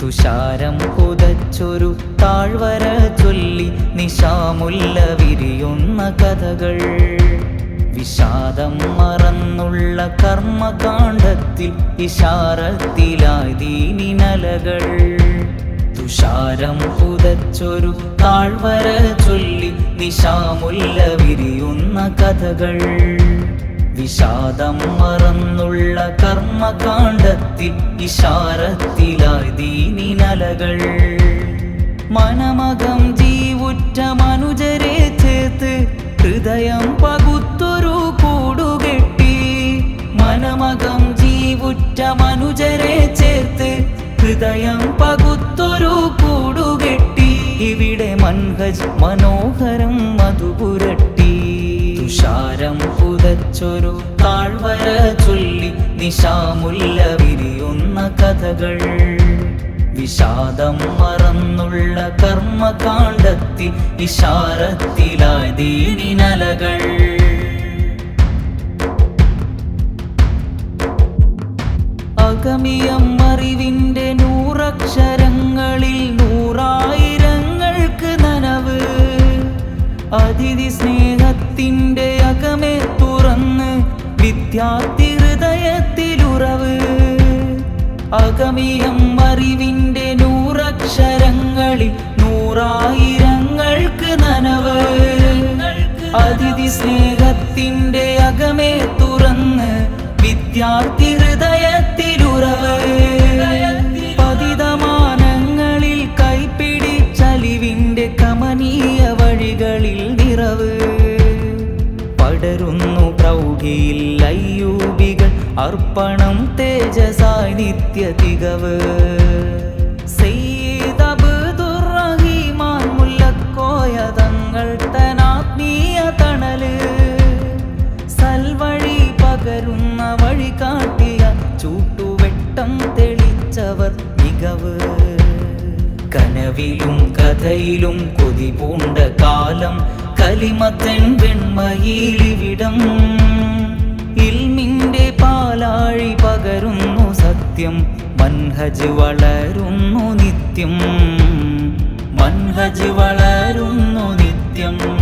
തുഷാരം പുതച്ചൊരു താഴ്വര ചൊല്ലി നിശാമുല്ല വിരിയുന്ന കഥകൾ. വിഷാദം മറന്നുള്ള കർമ്മകാണ്ഡത്തിൽ ഇശാറത്തിലായി ദീനിനലകൾ. തുഷാരം പുതച്ചൊരു താഴ്വര ചൊല്ലി നിശാമുല്ല വിരിയുന്ന കഥകൾ. വിഷാദം മറന്നുള്ള കർമ്മകാണ്ഡത്തിൽ ഇശാറത്തിലായി ദീനിനലകൾ. മനമകം ജീവുറ്റ മനുജരെ ചേർത്ത് ഹൃദയം പകുത്തൊരു കൂടുകെട്ടി. മനമകം ജീവുറ്റ മനുജരെ ചേർത്ത് ഹൃദയം പകുത്തൊരു കൂടുകെട്ടി. ഇവിടെ മൻഹജ് മനോഹരം മധുപുരട്ടി. തുഷാരം പുതച്ചൊരു താഴ്വര ചൊല്ലി നിശാമുല്ല വിരിയുന്ന കഥകൾ. വിഷാദം മറന്നുള്ള കർമ്മകാണ്ഡത്തിൽ ഇശാറത്തിലായി ദീനിനലകൾ. അഗമിയം അറിവിന്റെ നൂറക്ഷരങ്ങളിൽ നൂറായിരങ്ങൾക്ക് നനവ്. അതിഥി സ്നേഹത്തിന്റെ അകമെ തുറന്ന് വിദ്യാർത്ഥി ഹൃദയത്തിലുറവ്. അഗമിയം അറിവിന്റെ നൂറക്ഷരങ്ങളിൽ നൂറായിരങ്ങൾക്ക് നനവ്. അതിഥി സ്നേഹത്തിന്റെ അകമെ തുറന്ന് വിദ്യാർത്ഥി ഹൃദയത്തിലുറവ്. പതിതമാനങ്ങളിൽ കൈപ്പിടിച്ചലിവിന്റെ കമനീയ വഴികളിൽ നിറവ്. പടരുന്നു പ്രൗഢിയിൽ അയ്യൂബികൾ അർപ്പണം തേജസായി നിത്യ തികവ്. സയ്യിദ് അബ്ദുർ റഹീമാൻ മുല്ലക്കോയ തങ്ങൾ തനാത്മീയ തണല്. സൽവഴി പകരുന്ന വഴി കാട്ടിയ ചൂട്ടുവെട്ടം തെളിച്ചവർ മികവ്. കനവിലും കഥയിലും കൊതി പൂണ്ട കാലം കലിമത്തൻ വെണ്മയിലിവിടം. ഇൽമിന്റെ പാലാഴി പകരുന്നു സത്യം. മൻഹജ് വളരുന്നു നിത്യം. മൻഹജ് വളരുന്നു നിത്യം.